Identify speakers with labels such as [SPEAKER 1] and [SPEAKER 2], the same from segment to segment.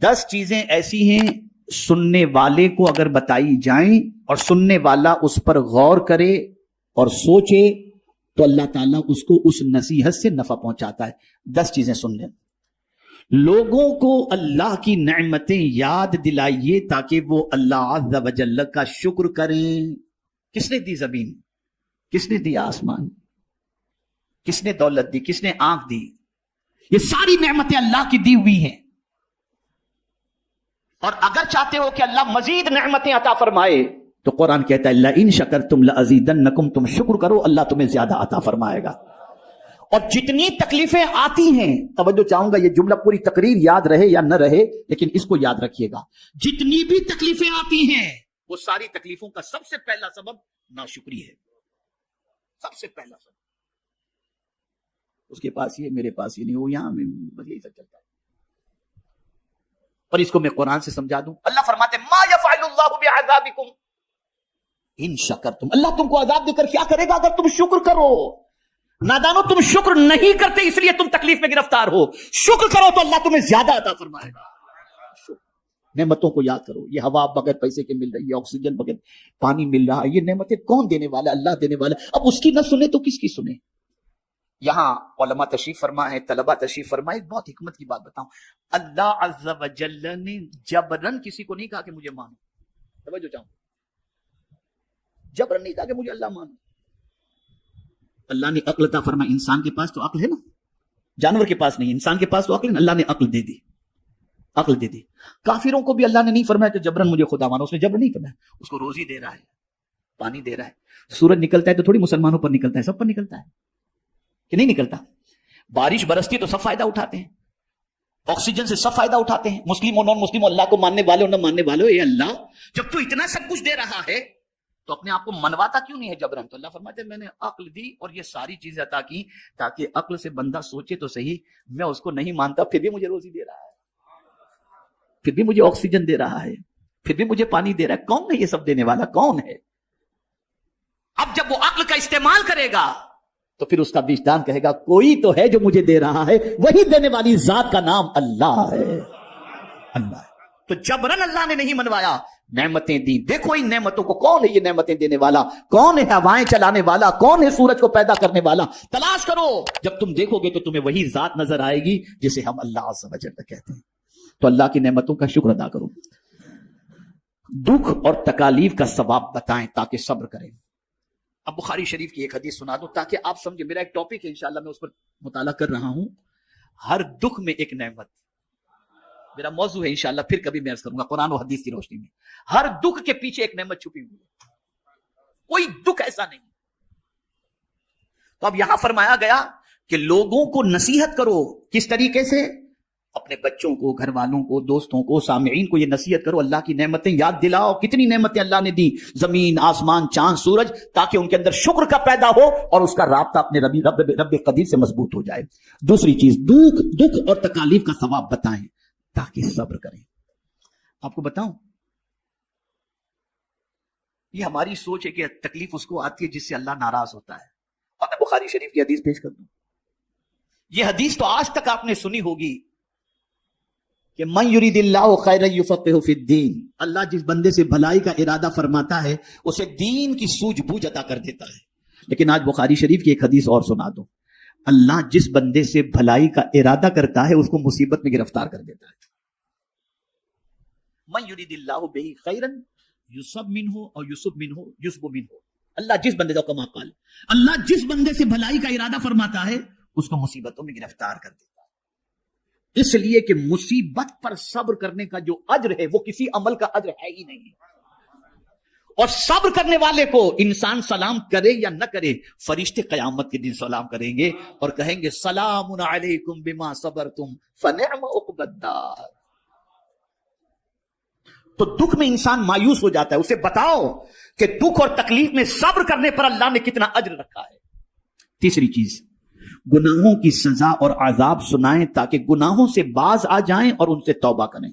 [SPEAKER 1] 10 چیزیں ایسی ہیں سننے والے کو اگر بتائی جائیں اور سننے والا اس پر غور کرے اور سوچے تو اللہ تعالیٰ اس کو اس نصیحت سے نفع پہنچاتا ہے. 10 چیزیں سن لیں. لوگوں کو اللہ کی نعمتیں یاد دلائیے تاکہ وہ اللہ عز و جل کا شکر کریں. کس نے دی زمین؟ کس نے دیا آسمان؟ کس نے دولت دی؟ کس نے آنکھ دی؟ یہ ساری نعمتیں اللہ کی دی ہوئی ہیں. اور اگر چاہتے ہو کہ اللہ مزید نعمتیں عطا فرمائے تو قرآن کہتا ہے لئن شکرتم لازیدنکم، تم شکر کرو اللہ تمہیں زیادہ عطا فرمائے گا. اور جتنی تکلیفیں آتی ہیں، توجہ چاہوں گا یہ جملہ پوری تقریر یاد رہے یا نہ رہے لیکن اس کو یاد رکھیے گا، جتنی بھی تکلیفیں آتی ہیں وہ ساری تکلیفوں کا سب سے پہلا سبب ناشکری ہے. سب سے پہلا سبب. اس کے پاس یہ، میرے پاس یہ نہیں، وہ یہاں میں بس یہی سب چلتا ہے. اور اس کو میں قرآن سے سمجھا دوں. اللہ فرماتے ہیں ما یفعل اللہ بعذابکم ان شکرتم، اللہ تم کو عذاب دے کر کیا کرے گا اگر تم شکر کرو. نادانو، تم شکر نہیں کرتے اس لیے تم تکلیف میں گرفتار ہو. شکر کرو تو اللہ تمہیں زیادہ عطا فرمائے گا. نعمتوں کو یاد کرو. یہ ہوا بغیر پیسے کے مل رہی ہے، آکسیجن بغیر پانی مل رہا ہے، یہ نعمتیں کون دینے والا؟ اللہ دینے والا. اب اس کی نہ سنے تو کس کی سنے؟ یہاں علماء تشریف فرما ہے، طلباء تشریف فرما. ایک بہت حکمت کی بات بتاؤں، اللہ عز و جل نے جبرن کسی کو نہیں کہا کہ مجھے مانو. توجہ چاہوں، جبرن نہیں کہا کہ مجھے اللہ مانو. اللہ نے عقل عطا فرمائی. انسان کے پاس تو عقل ہے نا، جانور کے پاس نہیں، انسان کے پاس تو عقل ہے. اللہ نے عقل دے دی، عقل دے دی. کافروں کو بھی اللہ نے نہیں فرمایا کہ جبرن مجھے خدا مانو. اس نے جبرن نہیں فرمایا، اس کو روزی دے رہا ہے، پانی دے رہا ہے. سورج نکلتا ہے تو تھوڑی مسلمانوں پر نکلتا ہے، سب پر نکلتا ہے کہ نہیں نکلتا؟ بارش برستی تو سب فائدہ اٹھاتے ہیں، آکسیجن سے سب فائدہ اٹھاتے ہیں، مسلم اور نان مسلم، اللہ کو ماننے والے اور نہ ماننے والے. اے اللہ، جب تو اتنا سب کچھ دے رہا ہے تو اپنے آپ کو منواتا کیوں نہیں ہے جبرن؟ تو اللہ فرماتے ہیں میں نے عقل دی اور یہ ساری چیزیں عطا کی تاکہ عقل سے بندہ سوچے تو صحیح، میں اس کو نہیں مانتا پھر بھی مجھے روزی دے رہا ہے، پھر بھی مجھے آکسیجن دے رہا ہے، پھر بھی مجھے پانی دے رہا ہے. کون ہے یہ سب دینے والا؟ کون ہے؟ اب جب وہ عقل کا استعمال کرے گا تو پھر اس کا وجدان کہے گا کوئی تو ہے جو مجھے دے رہا ہے، وہی دینے والی ذات کا نام اللہ ہے. اللہ ہے. تو جبرن اللہ نے نہیں منوایا، نعمتیں دی. دیکھو ان نعمتوں کو، کون ہے یہ نعمتیں دینے والا؟ کون ہے ہوائیں چلانے والا؟ کون ہے سورج کو پیدا کرنے والا؟ تلاش کرو. جب تم دیکھو گے تو تمہیں وہی ذات نظر آئے گی جسے ہم اللہ عز و جل کہتے ہیں. تو اللہ کی نعمتوں کا شکر ادا کرو. دکھ اور تکالیف کا ثواب بتائیں تاکہ صبر کریں. اب بخاری شریف کی ایک حدیث سنا دو تاکہ آپ سمجھیں. میرا ایک ٹاپک ہے انشاءاللہ، میں اس پر مطالعہ کر رہا ہوں. ہر دکھ میں ایک نعمت، میرا موضوع ہے انشاءاللہ، پھر کبھی میں عرض کروں گا قرآن و حدیث کی روشنی میں. ہر دکھ کے پیچھے ایک نعمت چھپی ہوئی ہے، کوئی دکھ ایسا نہیں. تو اب یہاں فرمایا گیا کہ لوگوں کو نصیحت کرو. کس طریقے سے؟ اپنے بچوں کو، گھر والوں کو، دوستوں کو، سامعین کو یہ نصیحت کرو، اللہ کی نعمتیں یاد دلاؤ. کتنی نعمتیں اللہ نے دی، زمین، آسمان، چاند، سورج، تاکہ ان کے اندر شکر کا پیدا ہو اور اس کا رابطہ اپنے رب قدیر سے مضبوط ہو جائے. دوسری چیز، دکھ اور تکالیف کا ثواب بتائیں تاکہ صبر کریں. آپ کو بتاؤں، یہ ہماری سوچ ہے کہ تکلیف اس کو آتی ہے جس سے اللہ ناراض ہوتا ہے. اور میں بخاری شریف کی حدیث پیش کر دوں. یہ حدیث تو آج تک آپ نے سنی ہوگی کہ من یرید اللہ خیرا یفقہہ فی الدین، اللہ جس بندے سے بھلائی کا ارادہ فرماتا ہے اسے دین کی سوجھ بوجھ عطا کر دیتا ہے. لیکن آج بخاری شریف کی ایک حدیث اور سنا دو. اللہ جس بندے سے بھلائی کا ارادہ کرتا ہے اس کو مصیبت میں گرفتار کر دیتا ہے. من یرید اللہ بہ خیرا یصب منہ اور یصب منہ یصب منہ. اللہ جس بندے کا، کما قال، اللہ جس بندے سے بھلائی کا ارادہ فرماتا ہے اس کو مصیبتوں میں گرفتار کر دیتا ہے. اس لیے کہ مصیبت پر صبر کرنے کا جو اجر ہے وہ کسی عمل کا اجر ہے ہی نہیں. اور صبر کرنے والے کو انسان سلام کرے یا نہ کرے، فرشتے قیامت کے دن سلام کریں گے اور کہیں گے سلام علیکم بما صبرتم فنعم عقبی الدار. تو دکھ میں انسان مایوس ہو جاتا ہے، اسے بتاؤ کہ دکھ اور تکلیف میں صبر کرنے پر اللہ نے کتنا اجر رکھا ہے. تیسری چیز، گناہوں کی سزا اور عذاب سنائیں تاکہ گناہوں سے باز آ جائیں اور ان سے توبہ کریں.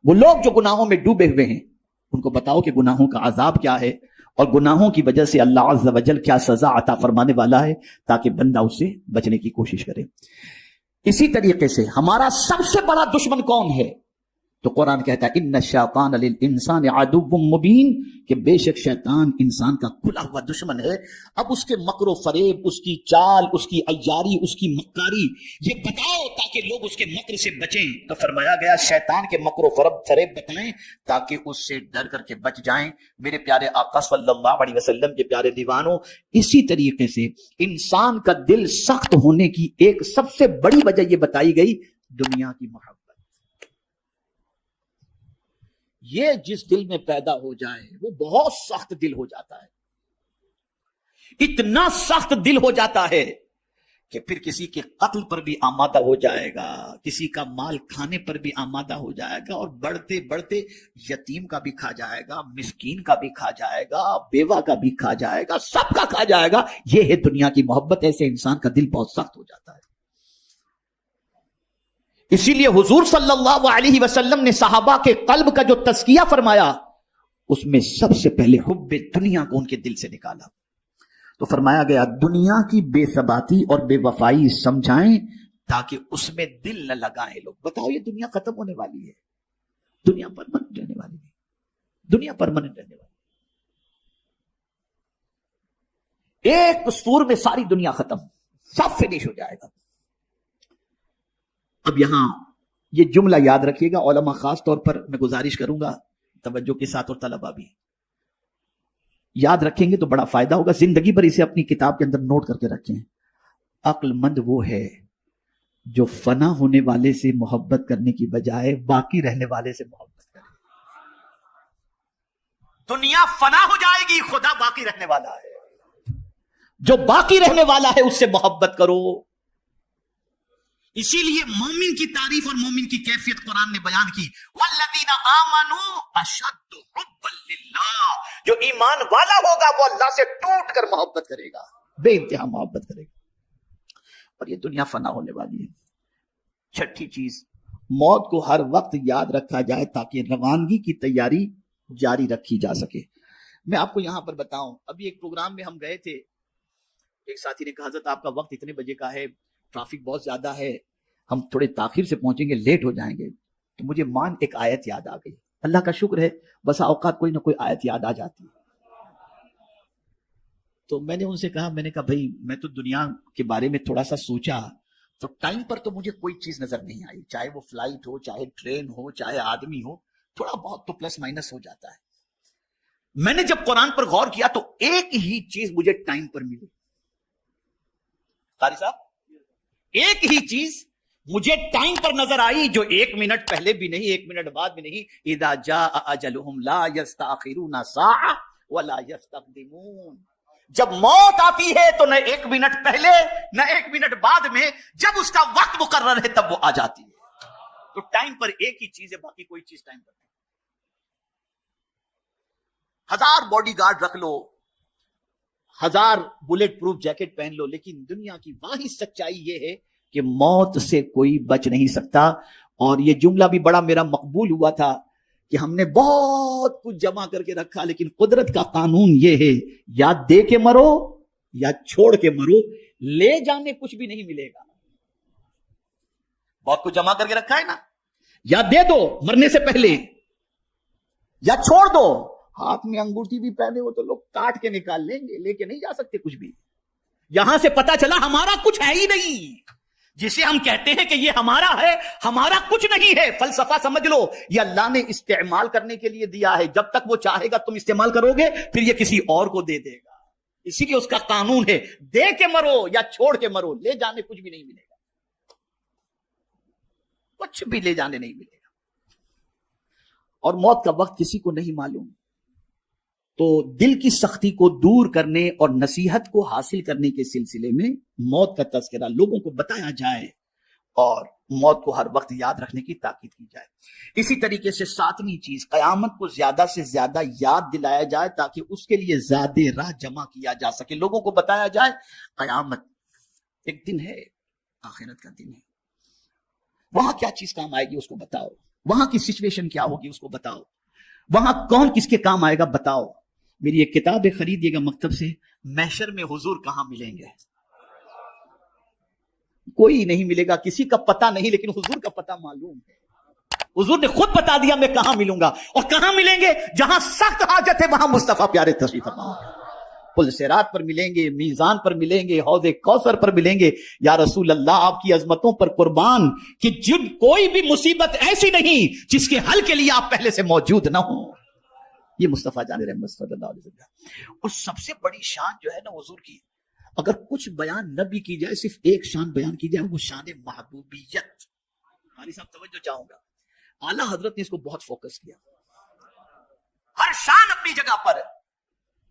[SPEAKER 1] وہ لوگ جو گناہوں میں ڈوبے ہوئے ہیں ان کو بتاؤ کہ گناہوں کا عذاب کیا ہے اور گناہوں کی وجہ سے اللہ عز و جل کیا سزا عطا فرمانے والا ہے تاکہ بندہ اس سے بچنے کی کوشش کرے. اسی طریقے سے ہمارا سب سے بڑا دشمن کون ہے؟ تو قرآن کہتا ہے ان الشیطان للانسان عدو مبین کہ بے شک شیطان انسان کا کھلا ہوا دشمن ہے. اب اس کے مکر و فریب، اس کی چال، اس کی عیاری، اس کی مکاری یہ بتاؤ تاکہ لوگ اس کے مکر سے بچیں. تو فرمایا گیا شیطان کے مکر و فریب بتائیں تاکہ اس سے ڈر کر کے بچ جائیں. میرے پیارے آقا صلی اللہ علیہ وسلم کے پیارے دیوانوں، اسی طریقے سے انسان کا دل سخت ہونے کی ایک سب سے بڑی وجہ یہ بتائی گئی دنیا کی محبت. یہ جس دل میں پیدا ہو جائے وہ بہت سخت دل ہو جاتا ہے، اتنا سخت دل ہو جاتا ہے کہ پھر کسی کے قتل پر بھی آمادہ ہو جائے گا، کسی کا مال کھانے پر بھی آمادہ ہو جائے گا، اور بڑھتے بڑھتے یتیم کا بھی کھا جائے گا، مسکین کا بھی کھا جائے گا، بیوہ کا بھی کھا جائے گا، سب کا کھا جائے گا. یہ ہے دنیا کی محبت. ایسے انسان کا دل بہت سخت ہو جاتا ہے. اسی لیے حضور صلی اللہ علیہ وسلم نے صحابہ کے قلب کا جو تزکیہ فرمایا اس میں سب سے پہلے حب دنیا کو ان کے دل سے نکالا. تو فرمایا گیا دنیا کی بے ثباتی اور بے وفائی سمجھائیں تاکہ اس میں دل نہ لگائیں لوگ. بتاؤ یہ دنیا ختم ہونے والی ہے، دنیا پرماننٹ رہنے والی ہے، دنیا پرماننٹ رہنے والی ہے. ایک سور میں ساری دنیا ختم، سب فنش ہو جائے گا. اب یہاں یہ جملہ یاد رکھیے گا، علماء خاص طور پر میں گزارش کروں گا توجہ کے ساتھ، اور طلبہ بھی یاد رکھیں گے تو بڑا فائدہ ہوگا. زندگی بھر اسے اپنی کتاب کے اندر نوٹ کر کے رکھیں. عقل مند وہ ہے جو فنا ہونے والے سے محبت کرنے کی بجائے باقی رہنے والے سے محبت کرے. دنیا فنا ہو جائے گی، خدا باقی رہنے والا ہے. جو باقی رہنے والا ہے اس سے محبت کرو. اسی لیے مومن کی تعریف اور مومن کی کیفیت قرآن نے بیان کی. والذین آمنوا اشد حبا للہ، جو ایمان والا ہوگا وہ اللہ سے ٹوٹ کر محبت کرے گا، بے انتہا محبت کرے گا. اور یہ دنیا فنا ہونے والی ہے. چھٹی چیز، موت کو ہر وقت یاد رکھا جائے تاکہ روانگی کی تیاری جاری رکھی جا سکے. میں آپ کو یہاں پر بتاؤں، ابھی ایک پروگرام میں ہم گئے تھے، ایک ساتھی نے کہا حضرت آپ کا وقت اتنے بجے کا ہے، ٹریفک بہت زیادہ ہے، ہم تھوڑے تاخیر سے پہنچیں گے، لیٹ ہو جائیں گے. تو مجھے ایک آیت یاد آ گئی. اللہ کا شکر ہے بسا اوقات کوئی نہ کوئی آیت یاد آ جاتی ہے. تو میں نے ان سے کہا، میں نے کہا بھائی میں تو دنیا کے بارے میں تھوڑا سا سوچا تو ٹائم پر تو مجھے کوئی چیز نظر نہیں آئی، چاہے وہ فلائٹ ہو، چاہے ٹرین ہو، چاہے آدمی ہو، تھوڑا بہت تو پلس مائنس ہو جاتا ہے. میں نے جب قرآن پر غور کیا تو ایک ہی چیز مجھے ٹائم پر ملی. قاری صاحب، ایک ہی چیز مجھے ٹائم پر نظر آئی جو 1 منٹ پہلے بھی نہیں، 1 منٹ بعد بھی نہیں. اذا جاء اجلهم لا يستأخرون ساعة ولا يستقدمون. جب موت آتی ہے تو نہ 1 منٹ پہلے نہ 1 منٹ بعد میں، جب اس کا وقت مقرر ہے تب وہ آ جاتی ہے. تو ٹائم پر ایک ہی چیز ہے، باقی کوئی چیز ٹائم پر نہیں. 1000 باڈی گارڈ رکھ لو، 1000 بلیٹ پروف جیکٹ پہن لو، لیکن دنیا کی واحد سچائی یہ ہے کہ موت سے کوئی بچ نہیں سکتا. اور یہ جملہ بھی بڑا میرا مقبول ہوا تھا کہ ہم نے بہت کچھ جمع کر کے رکھا، لیکن قدرت کا قانون یہ ہے یا دے کے مرو یا چھوڑ کے مرو، لے جانے کچھ بھی نہیں ملے گا. بہت کچھ جمع کر کے رکھا ہے نا، یا دے دو مرنے سے پہلے یا چھوڑ دو. ہاتھ میں انگوٹھی بھی پہنے ہو تو لوگ کاٹ کے نکال لیں گے، لے کے نہیں جا سکتے کچھ بھی. یہاں سے پتا چلا ہمارا کچھ ہے ہی نہیں. جسے ہم کہتے ہیں کہ یہ ہمارا ہے، ہمارا کچھ نہیں ہے. فلسفہ سمجھ لو، یہ اللہ نے استعمال کرنے کے لیے دیا ہے. جب تک وہ چاہے گا تم استعمال کرو گے، پھر یہ کسی اور کو دے دے گا. اسی لیے اس کا قانون ہے دے کے مرو یا چھوڑ کے مرو، لے جانے کچھ بھی نہیں ملے گا، کچھ بھی لے جانے نہیں ملے گا. اور موت کا وقت کسی کو نہیں معلوم. تو دل کی سختی کو دور کرنے اور نصیحت کو حاصل کرنے کے سلسلے میں موت کا تذکرہ لوگوں کو بتایا جائے اور موت کو ہر وقت یاد رکھنے کی تاکید کی جائے. اسی طریقے سے 7ویں چیز، قیامت کو زیادہ سے زیادہ یاد دلایا جائے تاکہ اس کے لیے زیادہ راہ جمع کیا جا سکے. لوگوں کو بتایا جائے قیامت ایک دن ہے، آخرت کا دن ہے، وہاں کیا چیز کام آئے گی اس کو بتاؤ، وہاں کی سچویشن کیا ہوگی اس کو بتاؤ، وہاں کون کس کے کام آئے گا بتاؤ. میری ایک کتاب خریدیے گا مکتب سے، محشر میں حضور کہاں ملیں گے. کوئی نہیں ملے گا، کسی کا پتہ نہیں، لیکن حضور کا پتہ معلوم ہے. حضور نے خود بتا دیا میں کہاں ملوں گا، اور کہاں ملیں گے؟ جہاں سخت حاجت ہے وہاں مصطفیٰ پیارے تشریف فرما گے۔ پل صراط پر ملیں گے، میزان پر ملیں گے، حوض کوثر پر ملیں گے۔ یا رسول اللہ آپ کی عظمتوں پر قربان کہ جن کوئی بھی مصیبت ایسی نہیں جس کے حل کے لیے آپ پہلے سے موجود نہ ہوں۔ یہ مصطفیٰ جان رحمت صلی اللہ علیہ وسلم۔ اور سب سے بڑی شان جو ہے نا حضور کی، اگر کچھ بیان نہ بھی کی جائے، صرف ایک شان بیان کی جائے، وہ شان محبوبیت۔ ہماری صاحب توجہ چاہوں گا، اعلیٰ حضرت نے اس کو بہت فوکس کیا، ہر شان اپنی جگہ پر،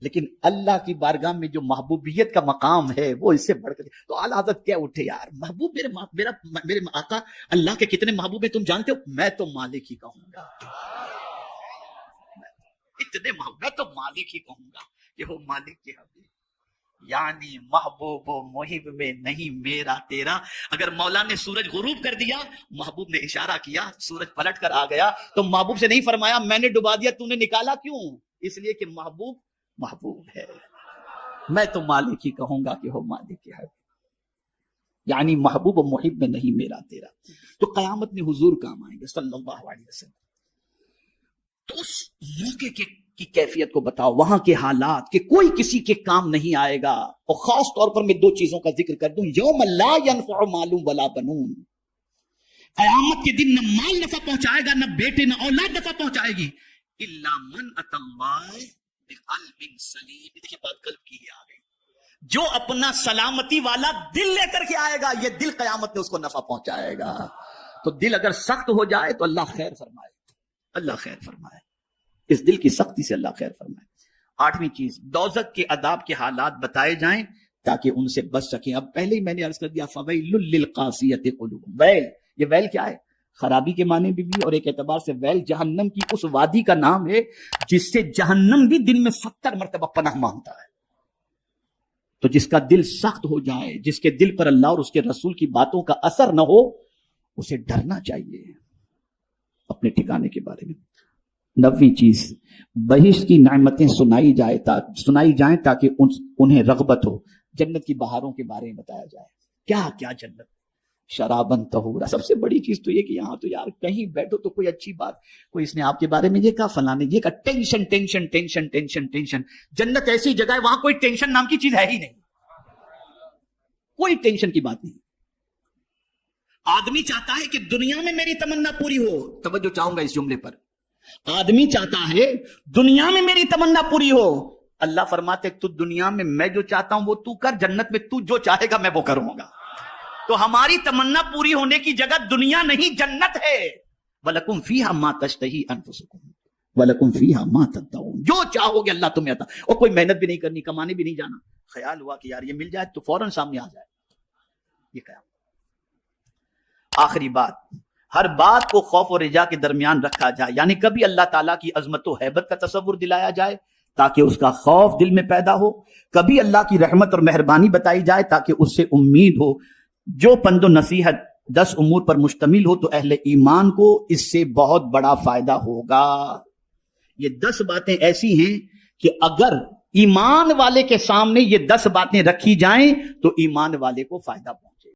[SPEAKER 1] لیکن اللہ کی بارگاہ میں جو محبوبیت کا مقام ہے وہ اس سے بڑھ کر، تو اعلیٰ حضرت کیا اٹھے یار، محبوب میرے آقا اللہ کے کتنے محبوب ہیں تم جانتے ہو؟ میں تو مالک ہی کہوں گا، اتنے محبوب، میں تو مالک ہی کہوں گا کہ وہ مالک کے حبیب، یعنی محبوب و محب میں نہیں میرا تیرا۔ اگر مولا نے سورج غروب کر دیا، محبوب نے اشارہ کیا، سورج پلٹ کر آ گیا، تو محبوب سے نہیں فرمایا میں نے ڈبا دیا تو نے نکالا کیوں؟ اس لیے کہ محبوب محبوب ہے، میں تو مالک ہی کہوں گا کہ وہ مالک ہے، یعنی محبوب و محب میں نہیں میرا تیرا۔ تو قیامت میں حضور کام آئیں گے صلی اللہ علیہ وسلم۔ تو اس موقع کی کیفیت کو بتاؤ، وہاں کے حالات کہ کوئی کسی کے کام نہیں آئے گا۔ اور خاص طور پر میں دو چیزوں کا ذکر کر دوں، یوم لا ينفع مال ولا بنون، قیامت کے دن نہ مال نفع پہنچائے گا، نہ بیٹے نہ اولاد نفع پہنچائے گی، الا من اتى الله بقلب سلیم۔ دیکھیے بات قلب کی آ گئی، جو اپنا سلامتی والا دل لے کر کے آئے گا، یہ دل قیامت میں اس کو نفع پہنچائے گا۔ تو دل اگر سخت ہو جائے تو اللہ خیر فرمائے، اللہ خیر فرمائے، اس دل کی سختی سے اللہ خیر فرمائے۔ آٹھویں چیز، دوزخ کے عذاب کے حالات بتائے جائیں تاکہ ان سے بچ سکیں۔ اب پہلے ہی میں نے عرض کر دیا فویل للقاسیۃ قلوبہم، ویل، یہ ویل کیا ہے؟ خرابی کے معنی بھی، اور ایک اعتبار سے ویل جہنم کی اس وادی کا نام ہے جس سے جہنم بھی دن میں 70 مرتبہ پناہ مانگتا ہے۔ تو جس کا دل سخت ہو جائے، جس کے دل پر اللہ اور اس کے رسول کی باتوں کا اثر نہ ہو، اسے ڈرنا چاہیے اپنے ٹھکانے کے بارے میں۔ 9ویں چیز، بہشت کی نعمتیں سنائی جائیں تاکہ انہیں رغبت ہو۔ جنت کی بہاروں کے بارے میں بتایا جائے، کیا کیا جنت، شرابن طہورا۔ سب سے بڑی چیز تو یہ کہ یہاں تو یار کہیں بیٹھو تو کوئی اچھی بات، کوئی اس نے آپ کے بارے میں یہ کہا، فلاں نے یہ کہا، tension tension tension tension tension. جنت ایسی جگہ ہے وہاں کوئی ٹینشن نام کی چیز ہے ہی نہیں، کوئی ٹینشن کی بات نہیں۔ آدمی چاہتا ہے کہ دنیا میں میری تمنا پوری ہو، توجہ چاہوں گا اس جملے پر، آدمی چاہتا ہے دنیا میں میری تمنا پوری ہو، اللہ فرماتے تو دنیا میں جو چاہتا ہوں وہ تو کر، جنت میں تو جو چاہے گا میں وہ کروں گا۔ تو ہماری تمنا پوری ہونے کی جگہ دنیا نہیں جنت ہے۔ وَلَكُمْ فِيهَا مَا تَشْتَهِي أَنفُسُكُمْ وَلَكُمْ فِيهَا مَا تَدَّعُونَ، جو چاہو گے اللہ تمہیں عطا، اور کوئی محنت بھی نہیں کرنی، کمانے بھی نہیں جانا، خیال ہوا کہ یار یہ مل جائے تو فوراً سامنے آ جائے، یہ قیامت۔ آخری بات، ہر بات کو خوف و رجا کے درمیان رکھا جائے، یعنی کبھی اللہ تعالیٰ کی عظمت و ہیبت کا تصور دلایا جائے تاکہ اس کا خوف دل میں پیدا ہو، کبھی اللہ کی رحمت اور مہربانی بتائی جائے تاکہ اس سے امید ہو۔ جو پند و نصیحت 10 امور پر مشتمل ہو تو اہل ایمان کو اس سے بہت بڑا فائدہ ہوگا۔ یہ 10 باتیں ایسی ہیں کہ اگر ایمان والے کے سامنے یہ 10 باتیں رکھی جائیں تو ایمان والے کو فائدہ پہنچے۔